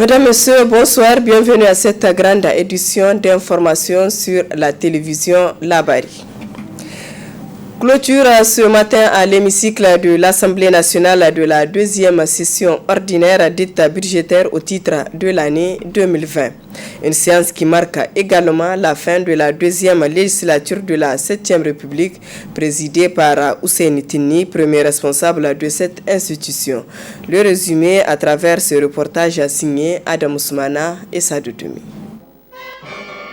Mesdames, Messieurs, bonsoir. Bienvenue à cette grande édition d'information sur la télévision Labari. Clôture ce matin à l'hémicycle de l'Assemblée nationale de la deuxième session ordinaire dite budgétaire au titre de l'année 2020. Une séance qui marque également la fin de la deuxième législature de la 7e République, présidée par Hussein Tini, premier responsable de cette institution. Le résumé à travers ce reportage signé Adam Ousmana et Sadou Doumi.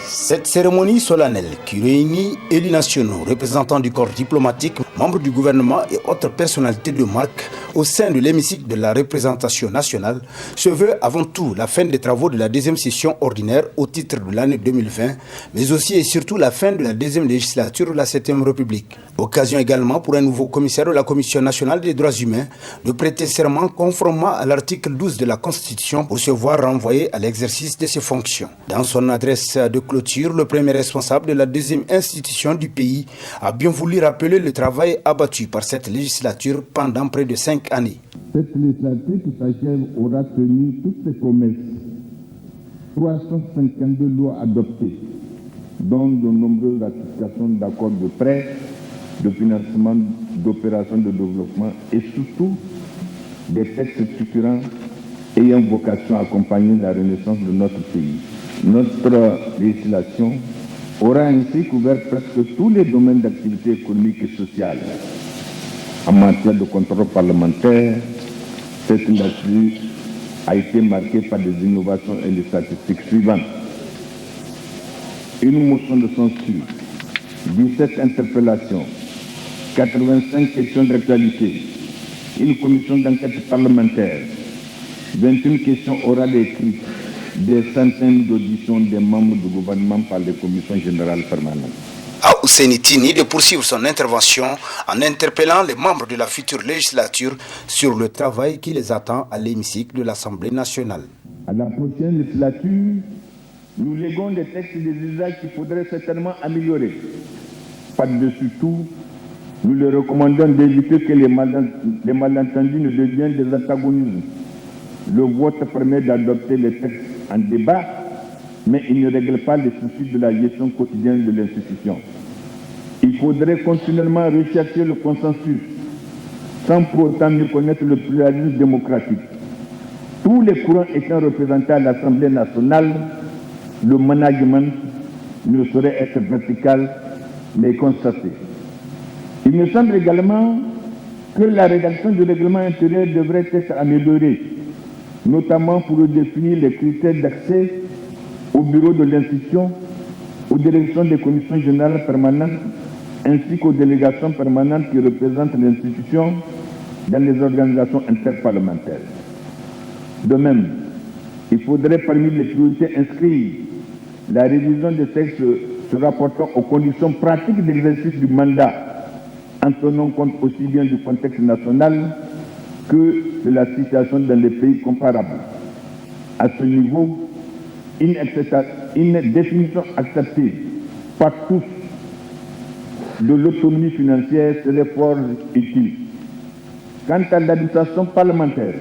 Cette cérémonie solennelle qui réunit élus nationaux, représentants du corps diplomatique, membres du gouvernement et autres personnalités de marque au sein de l'hémicycle de la représentation nationale se veut avant tout la fin des travaux de la deuxième session ordinaire au titre de l'année 2020, mais aussi et surtout la fin de la deuxième législature de la 7e République. Occasion également pour un nouveau commissaire de la Commission nationale des droits humains de prêter serment conformément à l'article 12 de la Constitution pour se voir renvoyer à l'exercice de ses fonctions. Dans son adresse de clôture, le premier responsable de la deuxième institution du pays a bien voulu rappeler le travail abattu par cette législature pendant près de 5 années. Cette législature qui s'achève aura tenu toutes ses promesses. 352 lois adoptées, dont de nombreuses ratifications d'accords de prêt, de financement d'opérations de développement et surtout des textes structurants ayant vocation à accompagner la renaissance de notre pays. Notre législation aura ainsi couvert presque tous les domaines d'activité économique et sociale. En matière de contrôle parlementaire, cette législature a été marquée par des innovations et des statistiques suivantes. Une motion de censure, 17 interpellations, 85 questions d'actualité, une commission d'enquête parlementaire, 21 questions orales et écrites, des centaines d'auditions des membres du gouvernement par les commissions générales permanentes. À Hussein Tini de poursuivre son intervention en interpellant les membres de la future législature sur le travail qui les attend à l'hémicycle de l'Assemblée nationale. À la prochaine législature, nous léguons des textes et des usages qu'il faudrait certainement améliorer. Par-dessus tout, nous leur recommandons d'éviter que les malentendus ne deviennent des antagonismes. Le vote permet d'adopter les textes en débat, mais il ne règle pas les soucis de la gestion quotidienne de l'institution. Il faudrait continuellement rechercher le consensus, sans pour autant méconnaître le pluralisme démocratique. Tous les courants étant représentés à l'Assemblée nationale, le management ne saurait être vertical, mais constaté. Il me semble également que la rédaction du règlement intérieur devrait être améliorée, notamment pour redéfinir les critères d'accès au bureau de l'institution, aux directions des commissions générales permanentes, ainsi qu'aux délégations permanentes qui représentent l'institution dans les organisations interparlementaires. De même, il faudrait parmi les priorités inscrire la révision des textes se rapportant aux conditions pratiques d'exercice du mandat, en tenant compte aussi bien du contexte national que de la situation dans les pays comparables. À ce niveau, une définition acceptée par tous de l'autonomie financière serait fort utile. Quant à l'administration parlementaire,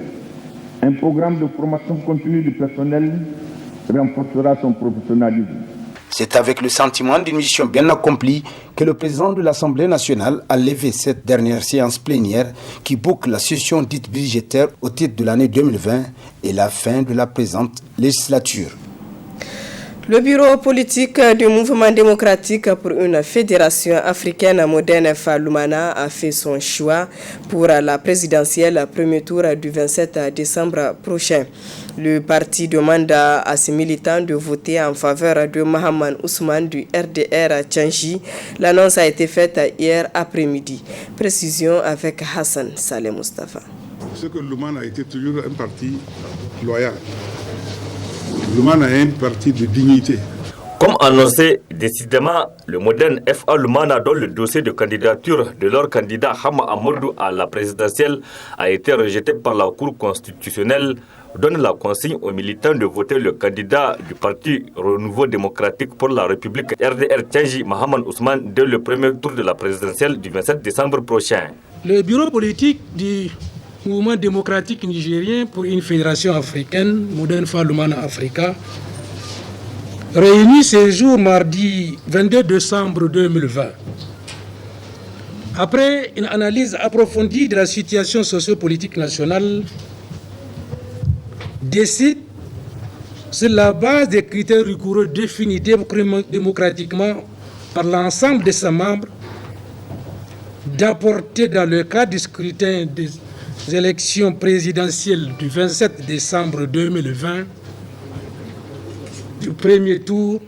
un programme de formation continue du personnel renforcera son professionnalisme. C'est avec le sentiment d'une mission bien accomplie que le président de l'Assemblée nationale a levé cette dernière séance plénière qui boucle la session dite budgétaire au titre de l'année 2020 et la fin de la présente législature. Le bureau politique du mouvement démocratique pour une fédération africaine moderne Lumana a fait son choix pour la présidentielle premier tour du 27 décembre prochain. Le parti demande à ses militants de voter en faveur de Mahaman Ousmane du RDR Tchangi. L'annonce a été faite hier après-midi. Précision avec Hassan Saleh Mustafa. C'est que Lumana a été toujours un parti loyal. Lumana est un parti de dignité. Comme annoncé, décidément, le moderne FA Lumana, dont le dossier de candidature de leur candidat Hama Amadou à la présidentielle a été rejeté par la Cour constitutionnelle, donne la consigne aux militants de voter le candidat du parti Renouveau démocratique pour la République RDR Tchangi Mahaman Ousmane dès le premier tour de la présidentielle du 27 décembre prochain. Le bureau politique du Mouvement démocratique nigérien pour une fédération africaine, Modern Fall Lumana Africa, réuni ce jour mardi 22 décembre 2020. Après une analyse approfondie de la situation sociopolitique nationale, décide, sur la base des critères rigoureux définis démocratiquement par l'ensemble de ses membres, d'apporter dans le cadre du scrutin des élections présidentielles du 27 décembre 2020, du premier tour,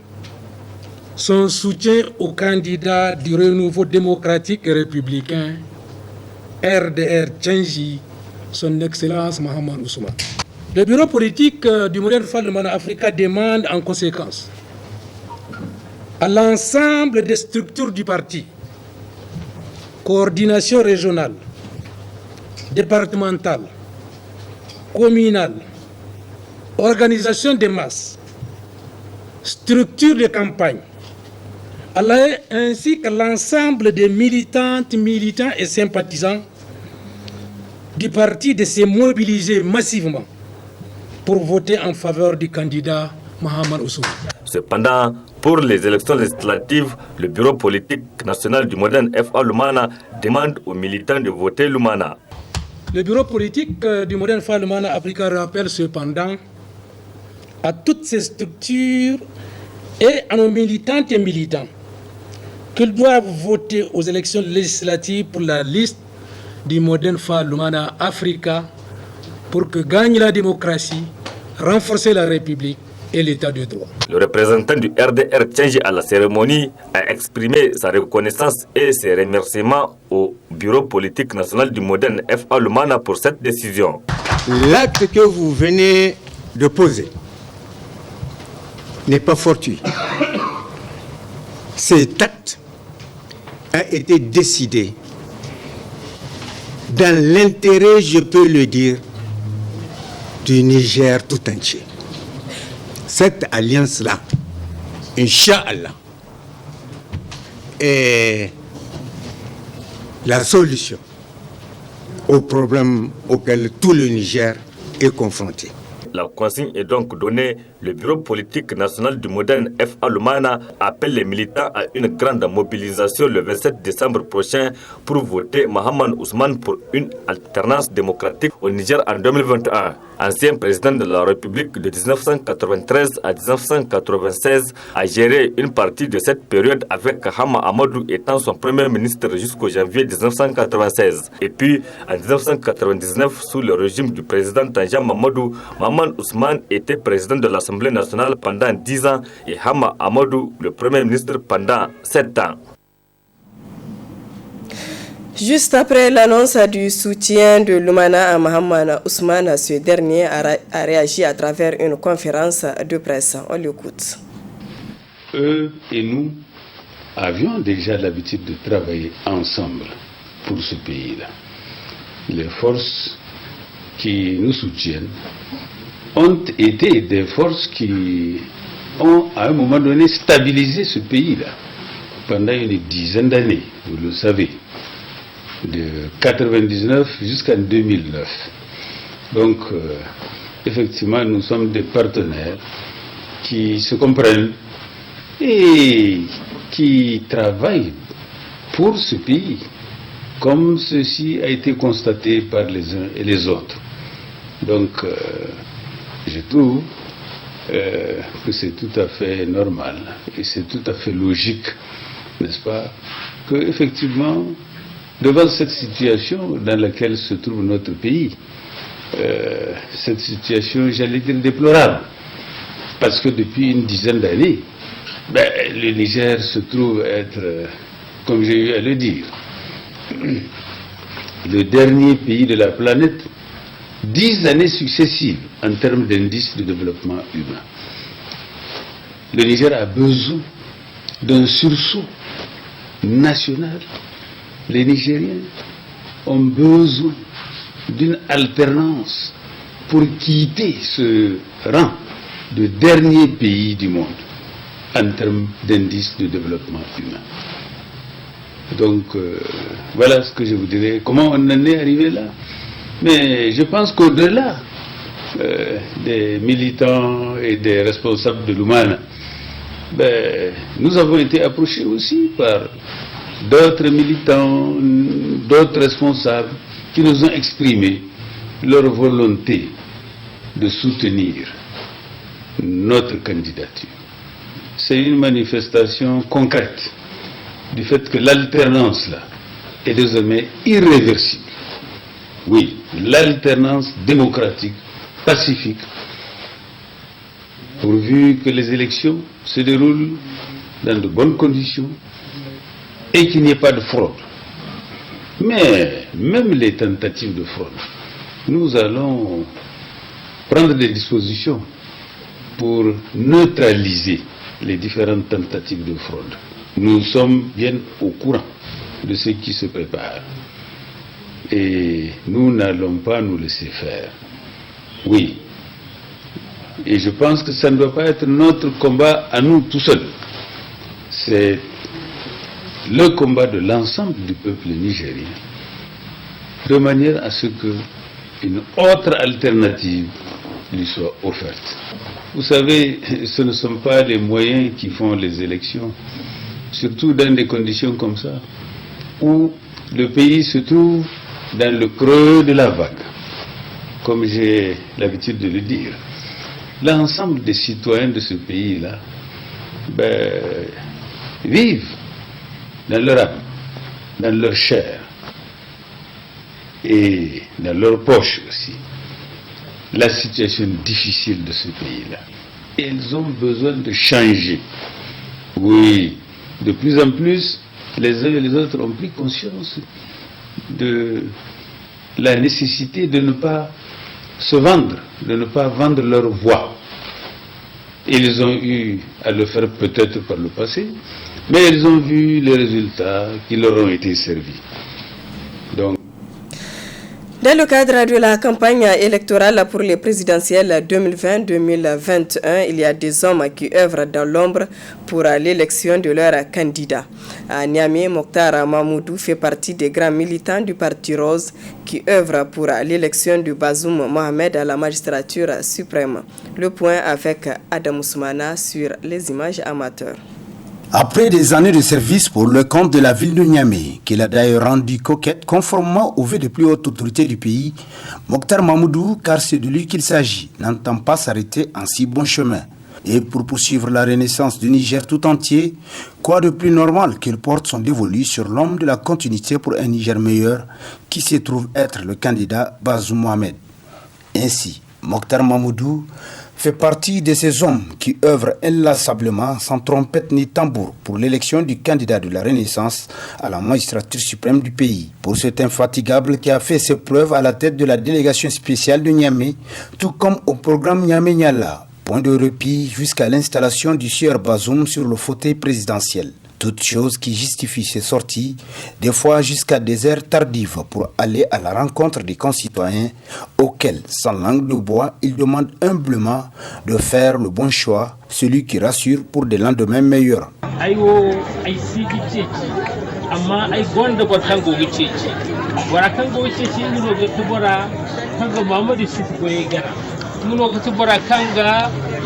son soutien au candidat du renouveau démocratique et républicain, RDR Tchengi, son Excellence Mahaman Ousmane. Le bureau politique du Modern Fall Lumana Africa demande en conséquence à l'ensemble des structures du parti, coordination régionale, départementale, communale, organisation des masses, structure de campagne, ainsi que l'ensemble des militantes, militants et sympathisants du parti de se mobiliser massivement pour voter en faveur du candidat Mahaman Ousmane. Cependant, pour les élections législatives, le bureau politique national du Modern FA Lumana demande aux militants de voter Lumana. Le bureau politique du Modern FA Lumana Africa rappelle cependant à toutes ces structures et à nos militantes et militants qu'ils doivent voter aux élections législatives pour la liste du Modern FA Lumana Africa pour que gagne la démocratie, renforcer la République et l'état de droit. Le représentant du RDR Tchengi à la cérémonie a exprimé sa reconnaissance et ses remerciements au bureau politique national du Modern FA Lumana pour cette décision. L'acte que vous venez de poser n'est pas fortuit. Cet acte a été décidé dans l'intérêt, je peux le dire, du Niger tout entier. Cette alliance-là, Inch'Allah, est la solution aux problèmes auxquels tout le Niger est confronté. La consigne est donc donnée. Le bureau politique national du Modern FA Lumana appelle les militants à une grande mobilisation le 27 décembre prochain pour voter Mahaman Ousmane pour une alternance démocratique au Niger en 2021. Ancien président de la République de 1993 à 1996, a géré une partie de cette période avec Hama Amadou étant son premier ministre jusqu'au janvier 1996. Et puis, en 1999, sous le régime du président Tanja Mamadou, Mahaman Ousmane était président de l'Assemblée nationale pendant 10 ans et Hama Amadou le premier ministre pendant 7 ans. Juste après l'annonce du soutien de Lumana à Mahaman Ousmane, ce dernier a réagi à travers une conférence de presse. On l'écoute. Eux et nous avions déjà l'habitude de travailler ensemble pour ce pays-là. Les forces qui nous soutiennent ont été des forces qui ont à un moment donné stabilisé ce pays-là pendant une dizaine d'années, vous le savez, de 1999 jusqu'en 2009. Donc, effectivement, nous sommes des partenaires qui se comprennent et qui travaillent pour ce pays, comme ceci a été constaté par les uns et les autres. Donc, je trouve que c'est tout à fait normal et c'est tout à fait logique, n'est-ce pas, que effectivement, devant cette situation dans laquelle se trouve notre pays, cette situation, j'allais dire, déplorable, parce que depuis une dizaine d'années, le Niger se trouve être, comme j'ai eu à le dire, le dernier pays de la planète, 10 années successives en termes d'indice de développement humain. Le Niger a besoin d'un sursaut national. Les Nigériens ont besoin d'une alternance pour quitter ce rang de dernier pays du monde en termes d'indice de développement humain. Donc, voilà ce que je vous dirais. Comment on en est arrivé là? Mais je pense qu'au-delà des militants et des responsables de l'Oumana, nous avons été approchés aussi par d'autres militants, d'autres responsables qui nous ont exprimé leur volonté de soutenir notre candidature. C'est une manifestation concrète du fait que l'alternance là est désormais irréversible. Oui, l'alternance démocratique, pacifique, pourvu que les élections se déroulent dans de bonnes conditions et qu'il n'y ait pas de fraude. Mais même les tentatives de fraude, nous allons prendre des dispositions pour neutraliser les différentes tentatives de fraude. Nous sommes bien au courant de ce qui se prépare et nous n'allons pas nous laisser faire. Oui, et je pense que ça ne doit pas être notre combat à nous tout seuls. C'est le combat de l'ensemble du peuple nigérien, de manière à ce qu'une autre alternative lui soit offerte. Vous savez, ce ne sont pas les moyens qui font les élections, surtout dans des conditions comme ça, où le pays se trouve dans le creux de la vague, comme j'ai l'habitude de le dire. L'ensemble des citoyens de ce pays-là vivent dans leur âme, dans leur chair et dans leur poche aussi la situation difficile de ce pays-là. Ils ont besoin de changer. Oui, de plus en plus, les uns et les autres ont pris conscience de la nécessité de ne pas se vendre, de ne pas vendre leur voix. Ils ont eu à le faire peut-être par le passé, mais ils ont vu les résultats qui leur ont été servis. Donc, dans le cadre de la campagne électorale pour les présidentielles 2020-2021, il y a des hommes qui œuvrent dans l'ombre pour l'élection de leurs candidats. À Niamey, Mokhtar Mahmoudou fait partie des grands militants du Parti Rose qui œuvrent pour l'élection de Bazoum Mohamed à la magistrature suprême. Le point avec Adam Ousmana sur les images amateurs. Après des années de service pour le compte de la ville de Niamey, qu'il a d'ailleurs rendu coquette conformément aux vœux des plus hautes autorités du pays, Mokhtar Mahmoudou, car c'est de lui qu'il s'agit, n'entend pas s'arrêter en si bon chemin. Et pour poursuivre la renaissance du Niger tout entier, quoi de plus normal qu'il porte son dévolu sur l'homme de la continuité pour un Niger meilleur, qui se trouve être le candidat Bazoum Mohamed. Ainsi, Mokhtar Mahmoudou fait partie de ces hommes qui œuvrent inlassablement sans trompette ni tambour pour l'élection du candidat de la Renaissance à la magistrature suprême du pays. Pour cet infatigable qui a fait ses preuves à la tête de la délégation spéciale de Niamey, tout comme au programme Niamey-Niala, point de répit jusqu'à l'installation du sieur Bazoum sur le fauteuil présidentiel. Toutes choses qui justifient ses sorties, des fois jusqu'à des heures tardives pour aller à la rencontre des concitoyens auxquels, sans langue de bois, il demande humblement de faire le bon choix, celui qui rassure pour des lendemains meilleurs.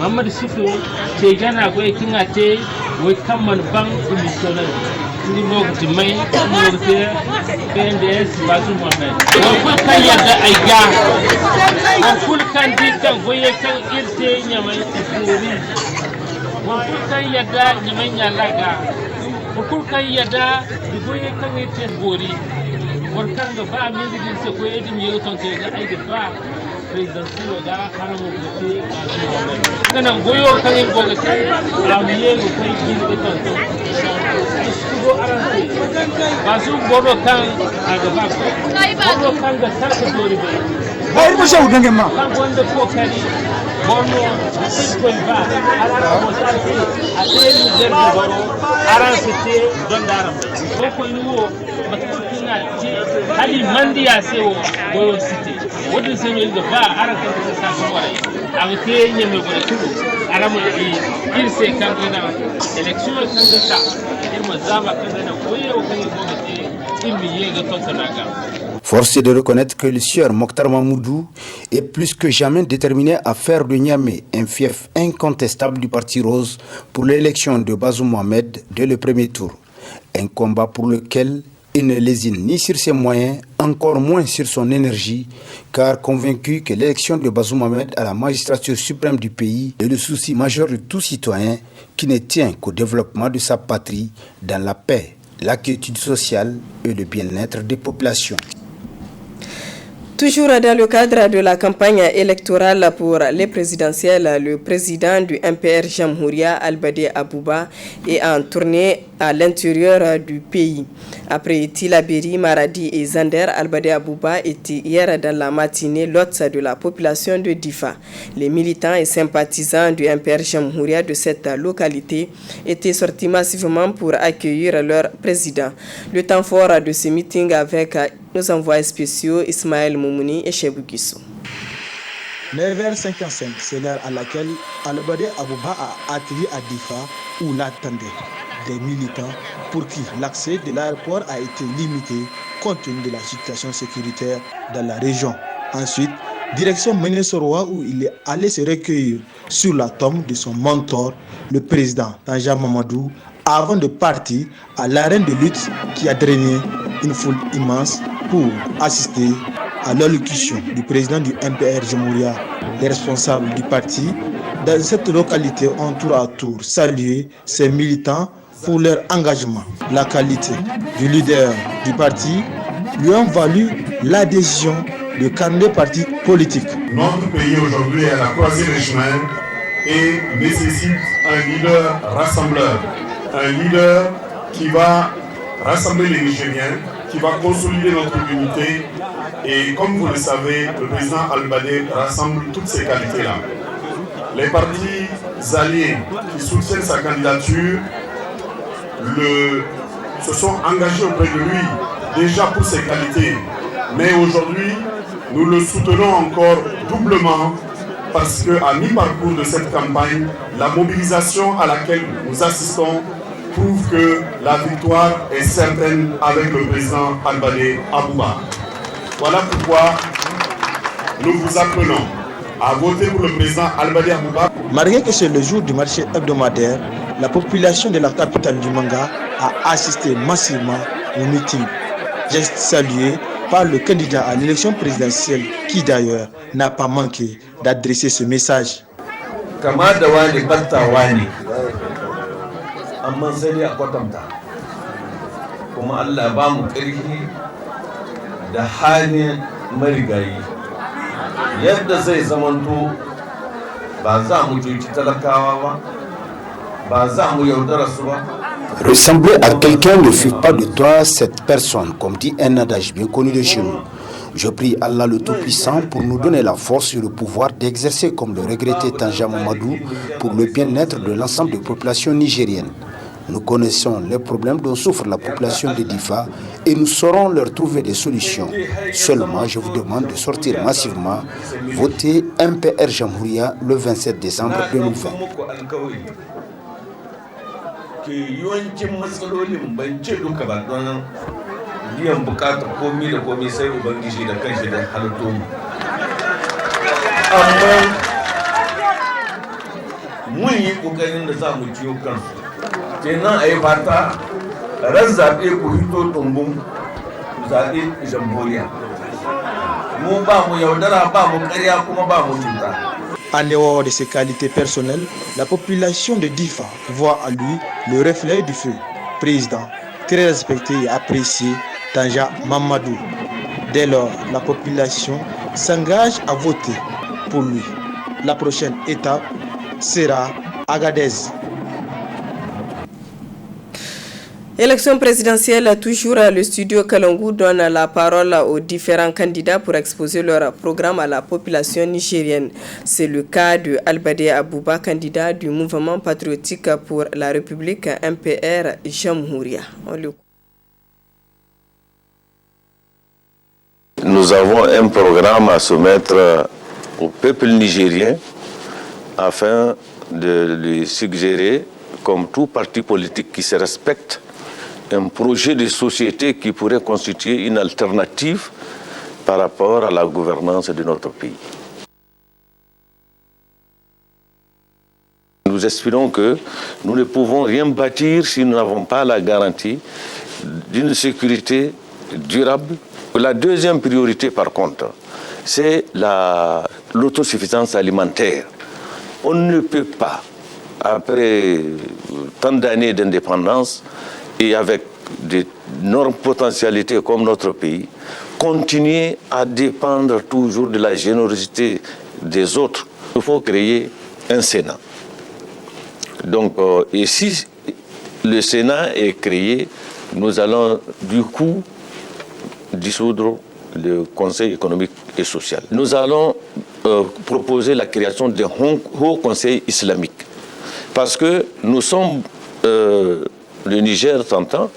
Muhammad Sifu ke gana ko kinga te wai kamman ban missioner ni lokaci mai lokaci PNDS Bazoum Mohamed ko kan yadda ai ga ko kan dikan goye kan irte nyamai tsuri ko kan yadda nyamai nyalaga ko kan yadda goye kan irte gori ko kan ga ba min din se ko edin yego ton ke ga ai ba présidentiel da kana mo gote kana goyo kan en gote amiye ko kai gin de tanto iskugo arante Bazoum bodo kan aga ba bodo kan ga sarko dori be ay mo shaw dange ma kan gonde ko kali bono ko ba ala mo sarki ateni derbe baro aransete don daram ko ni wo batkina ti hali mandi ya sewo goyo cité wodi senu de ba araka ko sa ko wala awte nyeme ko tudu aramu irse kan ina election kan da sa irma zama kan da koyo kan ko te immi yega to sanaga. Force est de reconnaître que le sieur Mokhtar Mahmoudou est plus que jamais déterminé à faire de Niamey un fief incontestable du Parti Rose pour l'élection de Bazoum Mohamed dès le premier tour. Un combat pour lequel il ne lésine ni sur ses moyens, encore moins sur son énergie, car convaincu que l'élection de Bazoum Mohamed à la magistrature suprême du pays est le souci majeur de tout citoyen qui ne tient qu'au développement de sa patrie dans la paix, la quiétude sociale et le bien-être des populations. Toujours dans le cadre de la campagne électorale pour les présidentielles, le président du MPR Jamhouria, Albade Abouba, est en tournée à l'intérieur du pays. Après Tilaberi, Maradi et Zander, Albade Abouba était hier dans la matinée l'hôte de la population de Difa. Les militants et sympathisants du MPR Jamhouria de cette localité étaient sortis massivement pour accueillir leur président. Le temps fort de ce meeting avec nos envoyés spéciaux Ismaël Moumouni et Chebou Guissou. 9h55, c'est l'heure à laquelle Albade Abouba a atterri à Difa où l'attendaient des militants pour qui l'accès de l'aéroport a été limité compte tenu de la situation sécuritaire dans la région. Ensuite, direction Ménésoroa où il est allé se recueillir sur la tombe de son mentor, le président Tanja Mamadou, avant de partir à l'arène de lutte qui a drainé une foule immense pour assister à l'allocution du président du MPR Jamhouria. Les responsables du parti dans cette localité ont tour à tour salué ces militants pour leur engagement. La qualité du leader du parti lui a valu l'adhésion de 42 partis politiques. Notre pays aujourd'hui est à la croisée des chemins et nécessite un leader rassembleur, un leader qui va rassembler les Nigériens, qui va consolider notre unité. Et comme vous le savez, le président Albade rassemble toutes ces qualités-là. Les partis alliés qui soutiennent sa candidature se sont engagés auprès de lui déjà pour ses qualités. Mais aujourd'hui, nous le soutenons encore doublement parce qu'à mi-parcours de cette campagne, la mobilisation à laquelle nous assistons prouve que la victoire est certaine avec le président Albade Abouba. Voilà pourquoi nous vous appelons à voter pour le président Albade Abouba. Malgré que c'est le jour du marché hebdomadaire, la population de la capitale du Manga a assisté massivement au meeting. Geste salué par le candidat à l'élection présidentielle qui d'ailleurs n'a pas manqué d'adresser ce message. Ressembler à quelqu'un ne fait pas de toi cette personne, comme dit un adage bien connu de chez nous. Je prie Allah le Tout-Puissant pour nous donner la force et le pouvoir d'exercer comme le regretté Tanja Mamadou pour le bien-être de l'ensemble des populations nigériennes. Nous connaissons les problèmes dont souffre la population de Difa et nous saurons leur trouver des solutions. Seulement, je vous demande de sortir massivement, voter MPR Jamhouria le 27 décembre 2020. kenan a yi fata ran zaɓe ku hito ɗumbun zaɓe jamhuriya mu ba mu yaudara ba mu ƙarya kuma ba mu cuta. En dehors de ses qualités personnelles, la population de Difa voit en lui le reflet du feu président, très respecté et apprécié Tanja Mamadou. Dès lors, la population s'engage à voter pour lui. La prochaine étape sera Agadez. Élection présidentielle, toujours le studio Kalangou donne la parole aux différents candidats pour exposer leur programme à la population nigérienne. C'est le cas de Albade Abouba, candidat du mouvement patriotique pour la République MPR Jamhouria. Nous avons un programme à soumettre au peuple nigérien afin de lui suggérer, comme tout parti politique qui se respecte, un projet de société qui pourrait constituer une alternative par rapport à la gouvernance de notre pays. Nous espérons que nous ne pouvons rien bâtir si nous n'avons pas la garantie d'une sécurité durable. La deuxième priorité, par contre, c'est l'autosuffisance alimentaire. On ne peut pas, après tant d'années d'indépendance et avec d'énormes potentialités comme notre pays, continuer à dépendre toujours de la générosité des autres. Il faut créer un Sénat. Donc, et si le Sénat est créé, nous allons du coup dissoudre le Conseil économique et social. Nous allons proposer la création d'un haut conseil islamique. Parce que nous sommes, le Niger s'entend,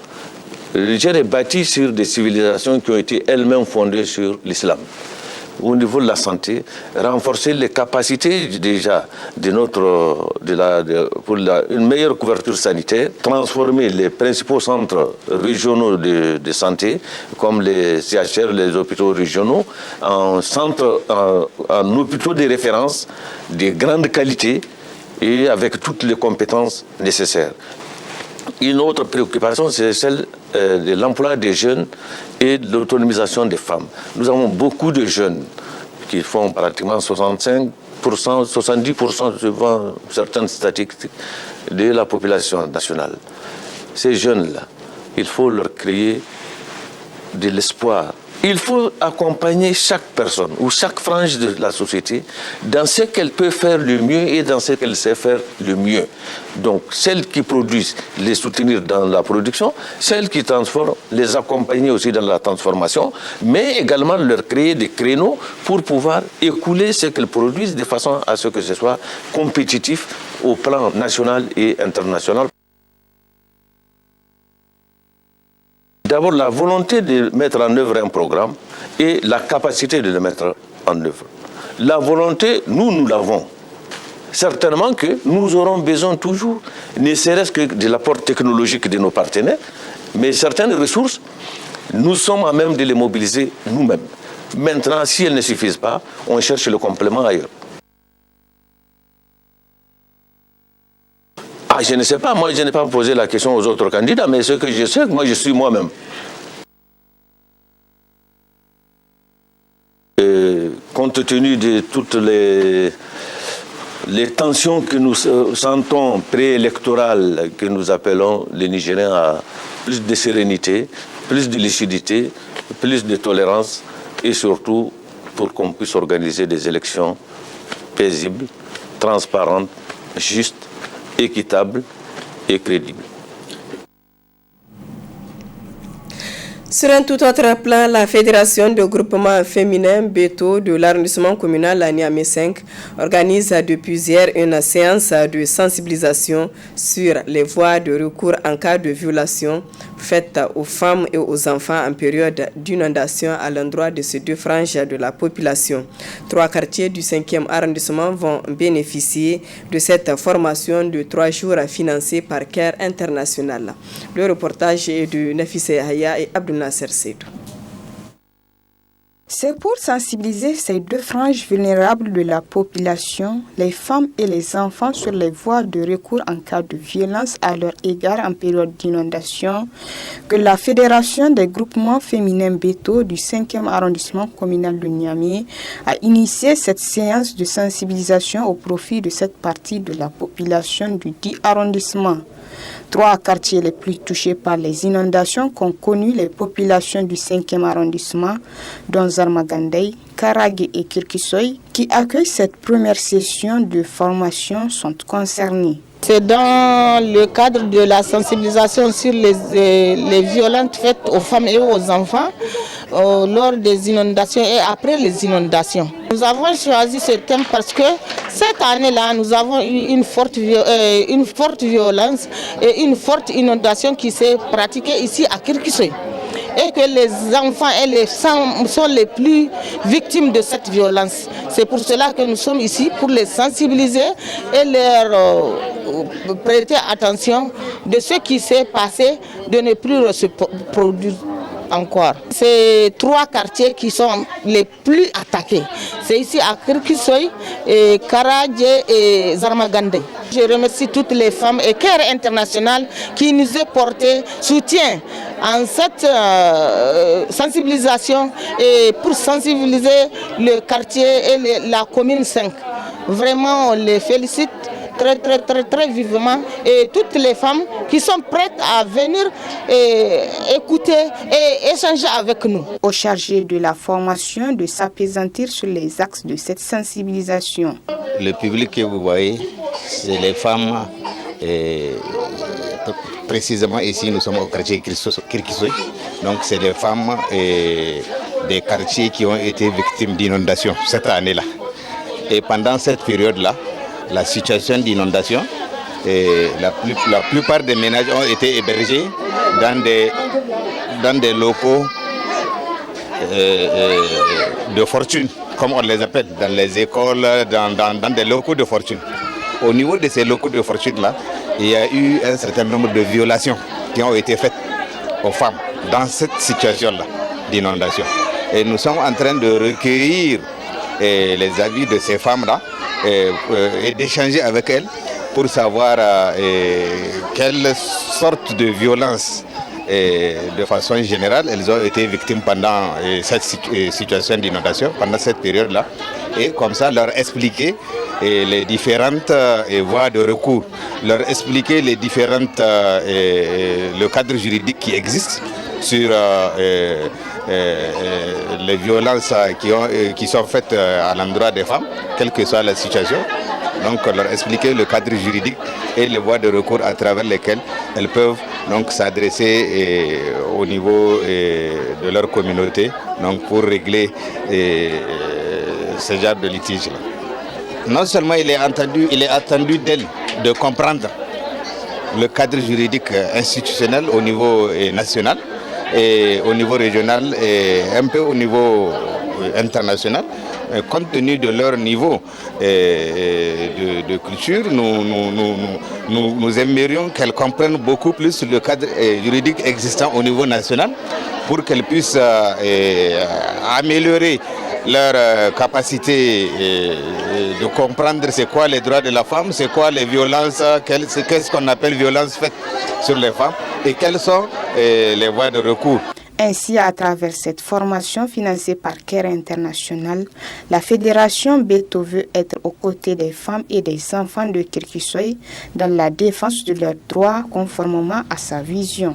le Niger est bâti sur des civilisations qui ont été elles-mêmes fondées sur l'islam. Au niveau de la santé, renforcer les capacités déjà de pour une meilleure couverture sanitaire, transformer les principaux centres régionaux de santé, comme les CHR, les hôpitaux régionaux, en hôpitaux de référence de grande qualité et avec toutes les compétences nécessaires. Une autre préoccupation, c'est celle de l'emploi des jeunes et de l'autonomisation des femmes. Nous avons beaucoup de jeunes qui font pratiquement 65%, 70% suivant certaines statistiques de la population nationale. Ces jeunes-là, il faut leur créer de l'espoir. Il faut accompagner chaque personne ou chaque frange de la société dans ce qu'elle peut faire le mieux et dans ce qu'elle sait faire le mieux. Donc, celles qui produisent, les soutenir dans la production, celles qui transforment, les accompagner aussi dans la transformation, mais également leur créer des créneaux pour pouvoir écouler ce qu'elles produisent de façon à ce que ce soit compétitif au plan national et international. D'abord, la volonté de mettre en œuvre un programme et la capacité de le mettre en œuvre. La volonté, nous l'avons. Certainement que nous aurons besoin toujours, ne serait-ce que de l'apport technologique de nos partenaires, mais certaines ressources, nous sommes à même de les mobiliser nous-mêmes. Maintenant, si elles ne suffisent pas, on cherche le complément ailleurs. Je ne sais pas, moi je n'ai pas posé la question aux autres candidats, mais ce que je sais, moi je suis moi-même. Compte tenu de toutes les tensions que nous sentons préélectorales, que nous appelons les Nigériens à plus de sérénité, plus de lucidité, plus de tolérance, et surtout pour qu'on puisse organiser des élections paisibles, transparentes, justes, équitable et crédible. Sur un tout autre plan, la Fédération de groupements féminins Beto de l'arrondissement communal à Niamey 5 organise depuis hier une séance de sensibilisation sur les voies de recours en cas de violation faites aux femmes et aux enfants en période d'inondation à l'endroit de ces deux franges de la population. 3 quartiers du 5e arrondissement vont bénéficier de cette formation de 3 jours financée par CARE International. Le reportage est de Nafissé Haya et Abdul Nasser Seydou. C'est pour sensibiliser ces deux franges vulnérables de la population, les femmes et les enfants, sur les voies de recours en cas de violence à leur égard en période d'inondation, que la Fédération des groupements féminins Beto du 5e arrondissement communal de Niamey a initié cette séance de sensibilisation au profit de cette partie de la population du dit arrondissement. 3 quartiers les plus touchés par les inondations qu'ont connu les populations du 5e arrondissement, dont Zarmagandey, Karagé et Kirkisoy, qui accueillent cette première session de formation, sont concernés. C'est dans le cadre de la sensibilisation sur les violences faites aux femmes et aux enfants lors des inondations et après les inondations. Nous avons choisi ce thème parce que cette année-là, nous avons eu une forte violence et une forte inondation qui s'est pratiquée ici à Kirkisoy. Et que les enfants et les femmes sont les plus victimes de cette violence. C'est pour cela que nous sommes ici, pour les sensibiliser et leur prêter attention de ce qui s'est passé, de ne plus se produire encore. C'est 3 quartiers qui sont les plus attaqués. C'est ici à Kirkisoy, Karadje et Zarmagande. Je remercie toutes les femmes et Care International qui nous a porté soutien en cette sensibilisation et pour sensibiliser le quartier et la commune 5. Vraiment, on les félicite très vivement et toutes les femmes qui sont prêtes à venir écouter et échanger avec nous. Au chargé de la formation de s'apaisantir sur les axes de cette sensibilisation. Le public que vous voyez, c'est les femmes, précisément ici nous sommes au quartier Kirkisoy, donc c'est les femmes des quartiers qui ont été victimes d'inondations cette année-là. Et pendant cette période-là, la situation d'inondation, la plupart des ménages ont été hébergés dans des locaux de fortune, comme on les appelle, dans les écoles, dans des locaux de fortune. Au niveau de ces locaux de fortune-là, il y a eu un certain nombre de violations qui ont été faites aux femmes dans cette situation-là d'inondation. Et nous sommes en train de recueillir les avis de ces femmes-là et d'échanger avec elles pour savoir quelle sorte de violence de façon générale elles ont été victimes pendant cette situation d'inondation, pendant cette période-là, et comme ça leur expliquer les différentes voies de recours, leur expliquer les différentes le cadre juridique qui existe sur les violences qui sont faites à l'endroit des femmes, quelle que soit la situation. Donc leur expliquer le cadre juridique et les voies de recours à travers lesquelles elles peuvent donc s'adresser au niveau de leur communauté, donc pour régler ce genre de litige-là. Non seulement il est attendu d'elles de comprendre le cadre juridique institutionnel au niveau national et au niveau régional et un peu au niveau international. Compte tenu de leur niveau de culture, nous aimerions qu'elles comprennent beaucoup plus le cadre juridique existant au niveau national pour qu'elles puissent améliorer leur capacité de comprendre c'est quoi les droits de la femme, c'est quoi les violences, qu'est-ce qu'on appelle violences faites sur les femmes et quelles sont les voies de recours. Ainsi, à travers cette formation financée par Care International, la Fédération Beto veut être aux côtés des femmes et des enfants de Kirkisoy dans la défense de leurs droits conformément à sa vision.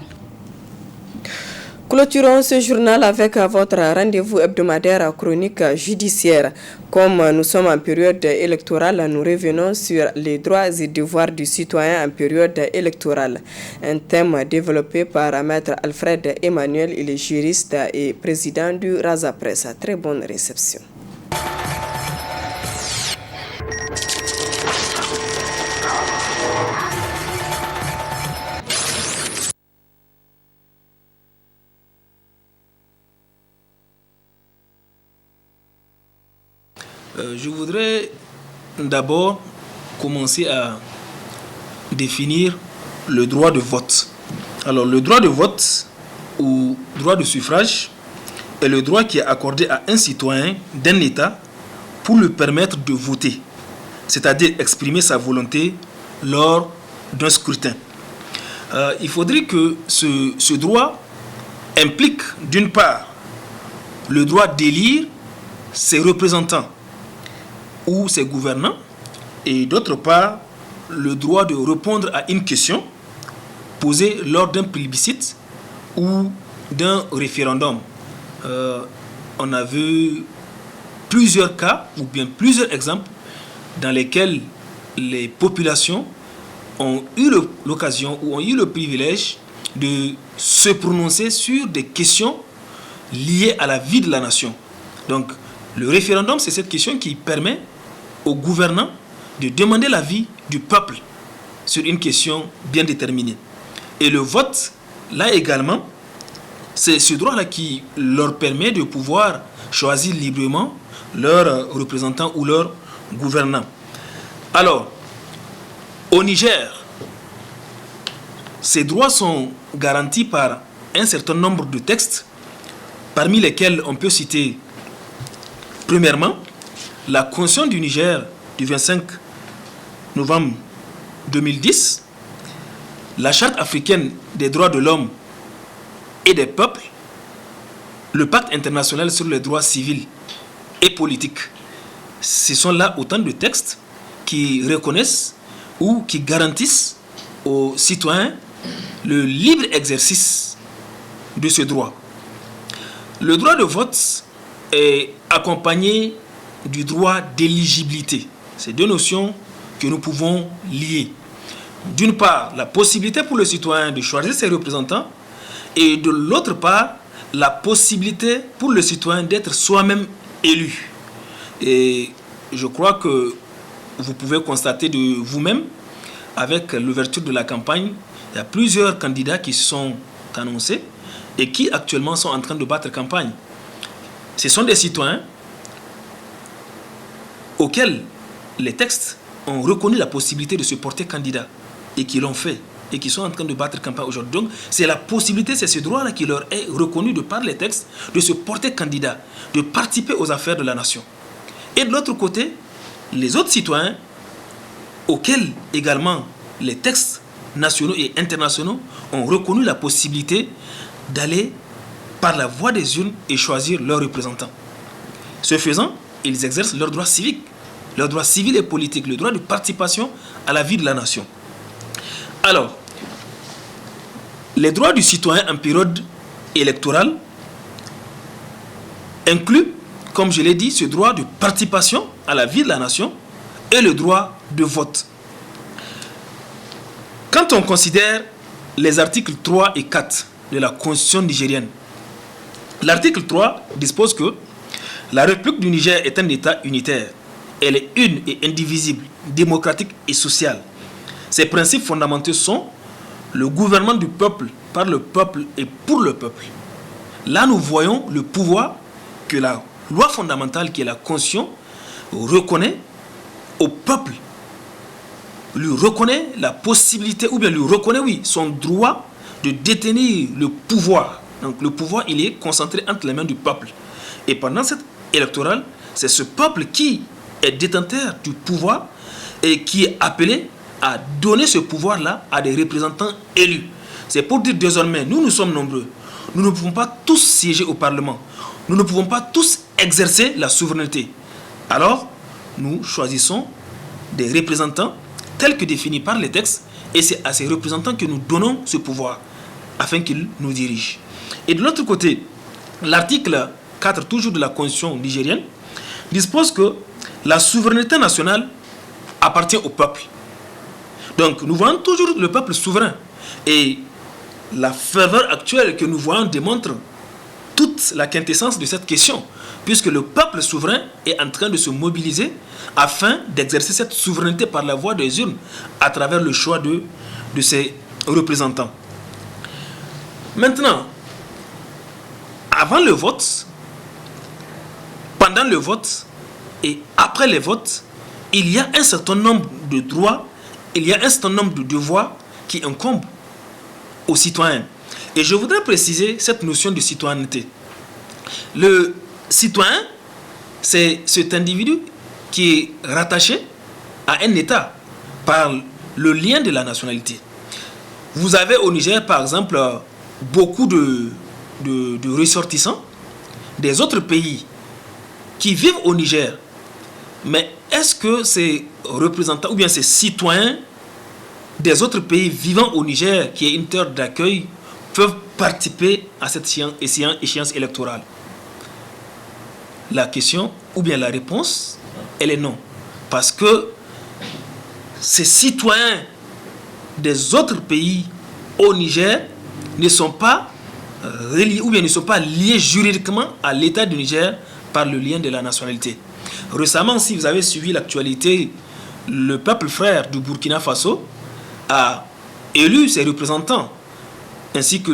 Clôturons ce journal avec votre rendez-vous hebdomadaire à chronique judiciaire. Comme nous sommes en période électorale, nous revenons sur les droits et devoirs du citoyen en période électorale. Un thème développé par Maître Alfred Emmanuel, il est juriste et président du Raza Presse. Très bonne réception. Je voudrais d'abord commencer à définir le droit de vote. Alors, le droit de vote ou droit de suffrage est le droit qui est accordé à un citoyen d'un État pour lui permettre de voter, c'est-à-dire exprimer sa volonté lors d'un scrutin. Il faudrait que ce droit implique d'une part le droit d'élire ses représentants ou ses gouvernants, et d'autre part le droit de répondre à une question posée lors d'un plébiscite ou d'un référendum. On a vu plusieurs cas ou bien plusieurs exemples dans lesquels les populations ont eu l'occasion ou ont eu le privilège de se prononcer sur des questions liées à la vie de la nation. Donc le référendum, c'est cette question qui permet aux gouvernants de demander l'avis du peuple sur une question bien déterminée. Et le vote, là également, c'est ce droit-là qui leur permet de pouvoir choisir librement leurs représentants ou leurs gouvernants. Alors, au Niger, ces droits sont garantis par un certain nombre de textes parmi lesquels on peut citer, premièrement, la Constitution du Niger du 25 novembre 2010, la Charte africaine des droits de l'homme et des peuples, le Pacte international sur les droits civils et politiques. Ce sont là autant de textes qui reconnaissent ou qui garantissent aux citoyens le libre exercice de ce droit. Le droit de vote est accompagné du droit d'éligibilité. C'est deux notions que nous pouvons lier. D'une part, la possibilité pour le citoyen de choisir ses représentants et de l'autre part, la possibilité pour le citoyen d'être soi-même élu. Et je crois que vous pouvez constater de vous-même, avec l'ouverture de la campagne, il y a plusieurs candidats qui sont annoncés et qui actuellement sont en train de battre campagne. Ce sont des citoyens auxquels les textes ont reconnu la possibilité de se porter candidat et qui l'ont fait et qui sont en train de battre campagne aujourd'hui. Donc, c'est la possibilité, c'est ce droit-là qui leur est reconnu de par les textes de se porter candidat, de participer aux affaires de la nation. Et de l'autre côté, les autres citoyens auxquels également les textes nationaux et internationaux ont reconnu la possibilité d'aller par la voie des urnes et choisir leurs représentants. Ce faisant, ils exercent leurs droits civiques, leurs droits civils et politiques, le droit de participation à la vie de la nation. Alors, les droits du citoyen en période électorale incluent, comme je l'ai dit, ce droit de participation à la vie de la nation et le droit de vote. Quand on considère les articles 3 et 4 de la Constitution nigérienne, l'article 3 dispose que la République du Niger est un État unitaire. Elle est une et indivisible, démocratique et sociale. Ses principes fondamentaux sont le gouvernement du peuple, par le peuple et pour le peuple. Là, nous voyons le pouvoir que la loi fondamentale, qui est la Constitution, reconnaît au peuple, lui reconnaît la possibilité, ou bien lui reconnaît, oui, son droit de détenir le pouvoir. Donc le pouvoir, il est concentré entre les mains du peuple. Et pendant cette électorale, c'est ce peuple qui est détenteur du pouvoir et qui est appelé à donner ce pouvoir-là à des représentants élus. C'est pour dire désormais, nous sommes nombreux. Nous ne pouvons pas tous siéger au Parlement. Nous ne pouvons pas tous exercer la souveraineté. Alors, nous choisissons des représentants tels que définis par les textes et c'est à ces représentants que nous donnons ce pouvoir afin qu'ils nous dirigent. Et de l'autre côté, l'article 4, toujours de la Constitution nigérienne, dispose que la souveraineté nationale appartient au peuple. Donc, nous voyons toujours le peuple souverain. Et la ferveur actuelle que nous voyons démontre toute la quintessence de cette question, puisque le peuple souverain est en train de se mobiliser afin d'exercer cette souveraineté par la voie des urnes à travers le choix de ses représentants. Maintenant, avant le vote, pendant le vote et après les votes, il y a un certain nombre de droits, il y a un certain nombre de devoirs qui incombent aux citoyens. Et je voudrais préciser cette notion de citoyenneté. Le citoyen, c'est cet individu qui est rattaché à un État par le lien de la nationalité. Vous avez au Niger, par exemple, beaucoup de ressortissants des autres pays qui vivent au Niger. Mais est-ce que ces représentants ou bien ces citoyens des autres pays vivant au Niger, qui est une terre d'accueil, peuvent participer à cette échéance électorale? La question, ou bien la réponse, elle est non. Parce que ces citoyens des autres pays au Niger ne sont pas reliés, ou bien ne sont pas liés juridiquement à l'État du Niger par le lien de la nationalité. Récemment, si vous avez suivi l'actualité, le peuple frère du Burkina Faso a élu ses représentants, ainsi que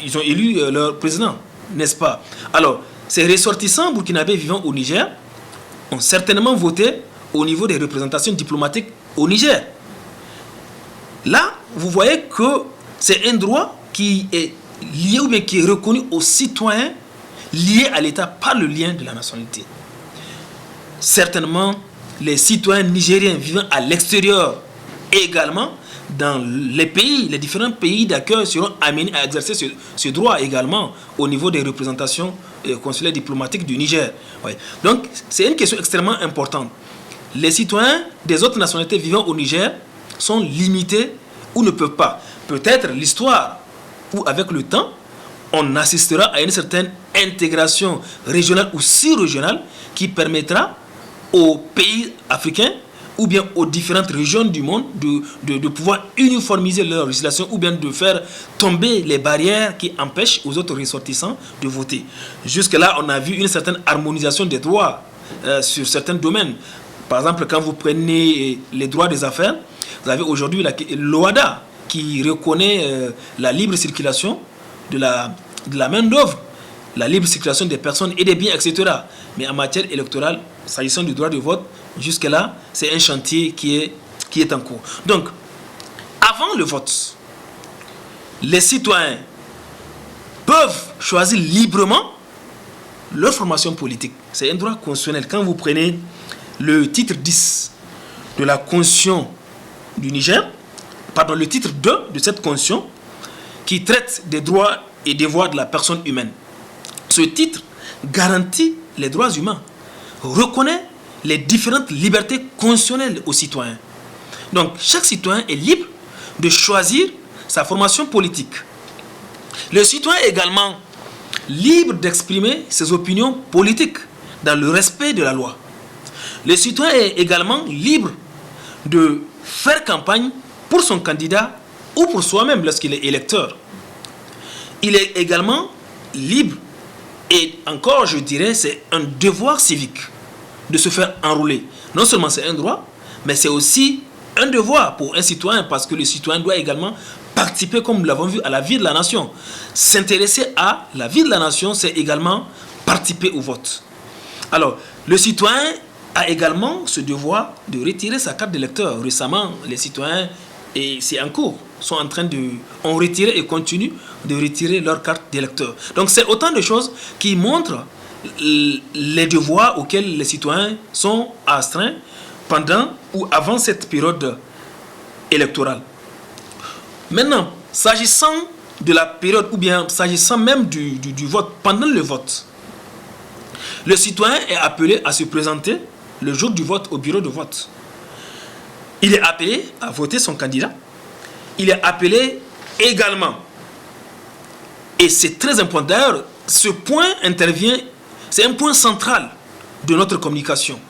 ils ont élu leur président, n'est-ce pas? Alors, ces ressortissants burkinabés vivant au Niger ont certainement voté au niveau des représentations diplomatiques au Niger. Là, vous voyez que c'est un droit qui est lié ou bien qui est reconnu aux citoyens liés à l'État par le lien de la nationalité. Certainement, les citoyens nigériens vivant à l'extérieur également, dans les différents pays d'accueil seront amenés à exercer ce droit également au niveau des représentations consulaires diplomatiques du Niger. Ouais. Donc, c'est une question extrêmement importante. Les citoyens des autres nationalités vivant au Niger sont limités ou ne peuvent pas. Peut-être l'histoire où avec le temps, on assistera à une certaine intégration régionale ou sous-régionale qui permettra aux pays africains ou bien aux différentes régions du monde de pouvoir uniformiser leur législation ou bien de faire tomber les barrières qui empêchent aux autres ressortissants de voter. Jusque-là, on a vu une certaine harmonisation des droits sur certains domaines. Par exemple, quand vous prenez les droits des affaires, vous avez aujourd'hui l'OHADA qui reconnaît la libre circulation de la main-d'œuvre, la libre circulation des personnes et des biens, etc. Mais en matière électorale, s'agissant du droit de vote, jusque-là, c'est un chantier qui est en cours. Donc, avant le vote, les citoyens peuvent choisir librement leur formation politique. C'est un droit constitutionnel. Quand vous prenez le titre 10 de la Constitution du Niger, pardon, le titre 2 de cette Constitution, qui traite des droits et devoirs de la personne humaine. Ce titre garantit les droits humains, reconnaît les différentes libertés constitutionnelles aux citoyens. Donc, chaque citoyen est libre de choisir sa formation politique. Le citoyen est également libre d'exprimer ses opinions politiques dans le respect de la loi. Le citoyen est également libre de faire campagne pour son candidat ou pour soi-même lorsqu'il est électeur. Il est également libre, et encore je dirais c'est un devoir civique de se faire enrôler. Non seulement c'est un droit, mais c'est aussi un devoir pour un citoyen, parce que le citoyen doit également participer, comme nous l'avons vu, à la vie de la nation. S'intéresser à la vie de la nation, c'est également participer au vote. Alors, le citoyen a également ce devoir de retirer sa carte d'électeur. Récemment, les citoyens, et c'est en cours, ont retiré et continuent de retirer leur carte d'électeur. Donc c'est autant de choses qui montrent les devoirs auxquels les citoyens sont astreints pendant ou avant cette période électorale. Maintenant, s'agissant de la période, ou bien s'agissant même du vote, pendant le vote, le citoyen est appelé à se présenter le jour du vote au bureau de vote. Il est appelé à voter son candidat. Il est appelé également, et c'est très important, d'ailleurs, ce point intervient, c'est un point central de notre communication.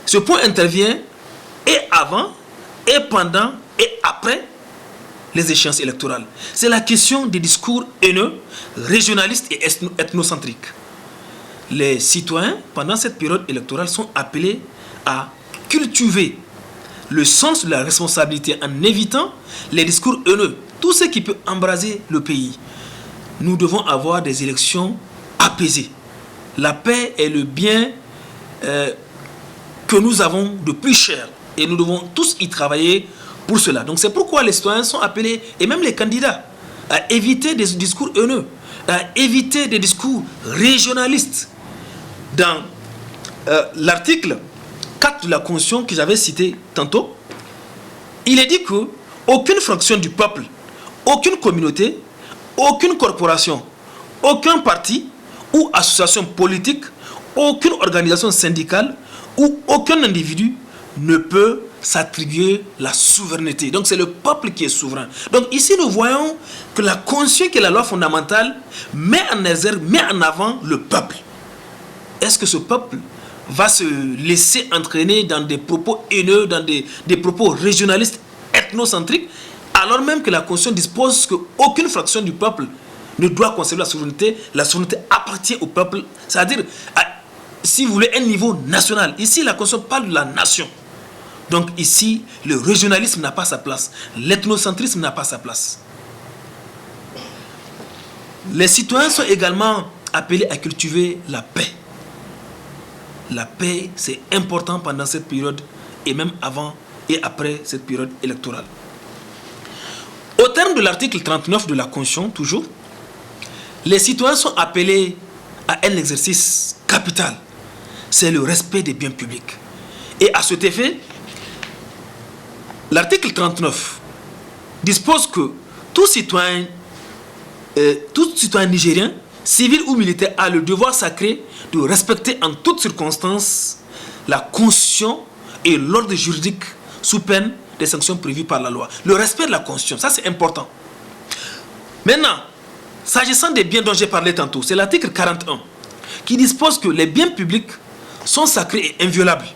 Ce point intervient et avant, et pendant, et après les échéances électorales. C'est la question des discours haineux, régionalistes et ethnocentriques. Les citoyens, pendant cette période électorale, sont appelés à cultiver le sens de la responsabilité en évitant les discours haineux, tout ce qui peut embraser le pays. Nous devons avoir des élections apaisées. La paix est le bien que nous avons de plus cher et nous devons tous y travailler pour cela. Donc c'est pourquoi les citoyens sont appelés, et même les candidats, à éviter des discours haineux, à éviter des discours régionalistes. Dans l'article 4 de la Constitution que j'avais cité tantôt, il est dit que aucune fraction du peuple, aucune communauté, aucune corporation, aucun parti ou association politique, aucune organisation syndicale ou aucun individu ne peut s'attribuer la souveraineté. Donc c'est le peuple qui est souverain. Donc ici nous voyons que la Constitution, qui est la loi fondamentale, met en exergue, met en avant le peuple. Est-ce que ce peuple va se laisser entraîner dans des propos haineux, dans des propos régionalistes, ethnocentriques, alors même que la Constitution dispose qu'aucune fraction du peuple ne doit conserver la souveraineté appartient au peuple, c'est-à-dire, si vous voulez, un niveau national. Ici, la Constitution parle de la nation. Donc ici, le régionalisme n'a pas sa place, l'ethnocentrisme n'a pas sa place. Les citoyens sont également appelés à cultiver la paix. La paix, c'est important pendant cette période et même avant et après cette période électorale. Au terme de l'article 39 de la Constitution, toujours, les citoyens sont appelés à un exercice capital, c'est le respect des biens publics. Et à cet effet, l'article 39 dispose que tout citoyen nigérien, civil ou militaire, a le devoir sacré de respecter en toutes circonstances la Constitution et l'ordre juridique sous peine des sanctions prévues par la loi. Le respect de la Constitution, ça c'est important. Maintenant, s'agissant des biens dont j'ai parlé tantôt, c'est l'article 41 qui dispose que les biens publics sont sacrés et inviolables.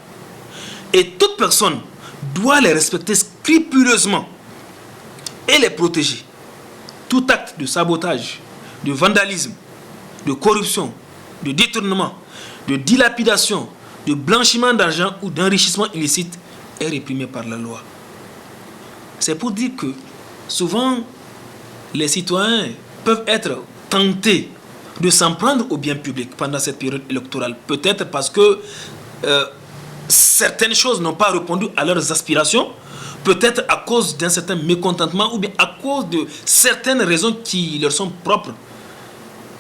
Et toute personne doit les respecter scrupuleusement et les protéger. Tout acte de sabotage, de vandalisme, de corruption, de détournement, de dilapidation, de blanchiment d'argent ou d'enrichissement illicite est réprimé par la loi. C'est pour dire que souvent, les citoyens peuvent être tentés de s'en prendre aux biens publics pendant cette période électorale. Peut-être parce que certaines choses n'ont pas répondu à leurs aspirations, peut-être à cause d'un certain mécontentement ou bien à cause de certaines raisons qui leur sont propres,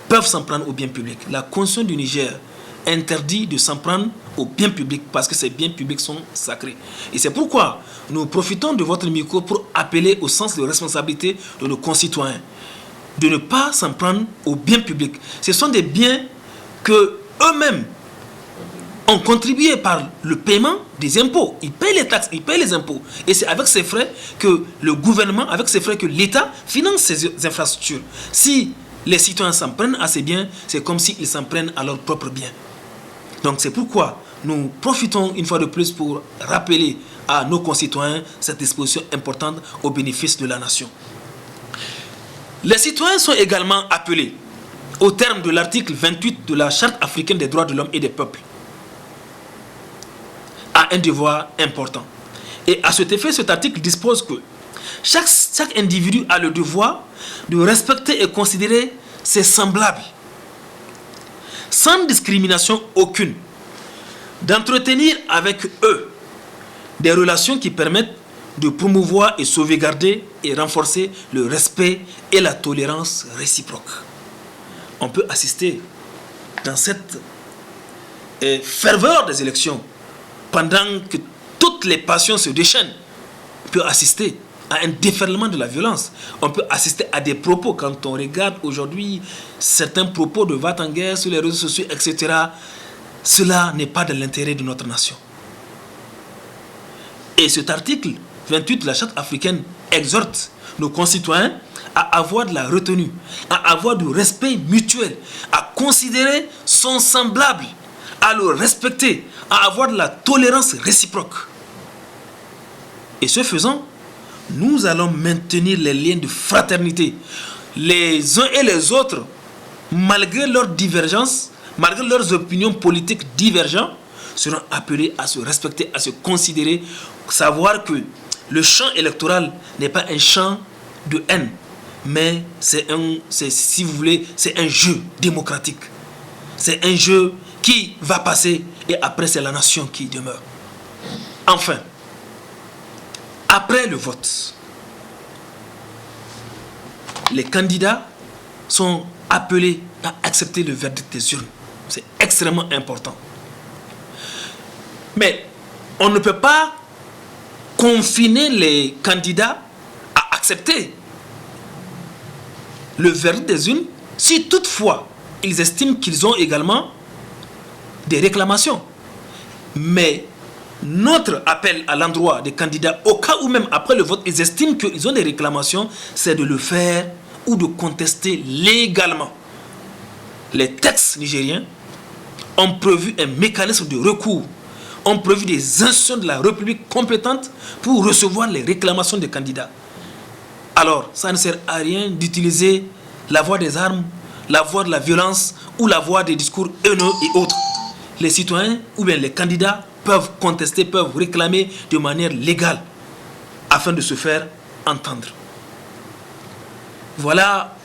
peuvent s'en prendre aux biens publics. La Constitution du Niger interdit de s'en prendre aux biens publics parce que ces biens publics sont sacrés. Et c'est pourquoi nous profitons de votre micro pour appeler au sens de responsabilité de nos concitoyens de ne pas s'en prendre aux biens publics. Ce sont des biens que eux-mêmes ont contribué par le paiement des impôts. Ils payent les taxes, ils payent les impôts. Et c'est avec ces frais que le gouvernement, avec ces frais que l'État finance ces infrastructures. Si les citoyens s'en prennent à ces biens, c'est comme s'ils s'en prennent à leurs propres biens. Donc c'est pourquoi nous profitons une fois de plus pour rappeler à nos concitoyens cette disposition importante au bénéfice de la nation. Les citoyens sont également appelés, au terme de l'article 28 de la Charte africaine des droits de l'homme et des peuples, à un devoir important. Et à cet effet, cet article dispose que chaque individu a le devoir de respecter et considérer ses semblables, sans discrimination aucune, d'entretenir avec eux des relations qui permettent de promouvoir et sauvegarder et renforcer le respect et la tolérance réciproque. On peut assister dans cette ferveur des élections, pendant que toutes les passions se déchaînent, on peut assister à un déferlement de la violence. On peut assister à des propos, quand on regarde aujourd'hui certains propos de va-t-en-guerre sur les réseaux sociaux, etc. Cela n'est pas de l'intérêt de notre nation. Et cet article 28 de la Charte africaine exhorte nos concitoyens à avoir de la retenue, à avoir du respect mutuel, à considérer son semblable, à le respecter, à avoir de la tolérance réciproque. Et ce faisant, nous allons maintenir les liens de fraternité. Les uns et les autres, malgré leurs divergences, malgré leurs opinions politiques divergentes, seront appelés à se respecter, à se considérer, savoir que le champ électoral n'est pas un champ de haine, mais si vous voulez, c'est un jeu démocratique. C'est un jeu qui va passer et après c'est la nation qui demeure. Enfin, après le vote, les candidats sont appelés à accepter le verdict des urnes. C'est extrêmement important. Mais on ne peut pas confiner les candidats à accepter le verdict des urnes si toutefois ils estiment qu'ils ont également des réclamations. Mais notre appel à l'endroit des candidats, au cas où même après le vote, ils estiment qu'ils ont des réclamations, c'est de le faire ou de contester légalement. Les textes nigériens ont prévu un mécanisme de recours, ont prévu des institutions de la République compétentes pour recevoir les réclamations des candidats. Alors, ça ne sert à rien d'utiliser la voie des armes, la voie de la violence ou la voie des discours haineux et autres. Les citoyens ou bien les candidats peuvent contester, peuvent réclamer de manière légale afin de se faire entendre. Voilà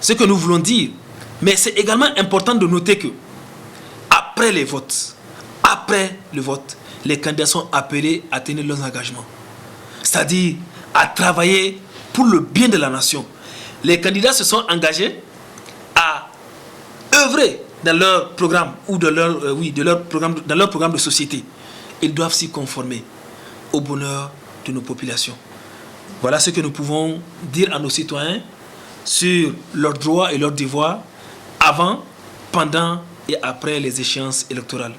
ce que nous voulons dire. Mais c'est également important de noter que après le vote, les candidats sont appelés à tenir leurs engagements. C'est-à-dire à travailler pour le bien de la nation. Les candidats se sont engagés à œuvrer dans leur programme ou dans leur programme de société. Ils doivent s'y conformer au bonheur de nos populations. Voilà ce que nous pouvons dire à nos citoyens sur leurs droits et leurs devoirs avant, pendant et après les échéances électorales.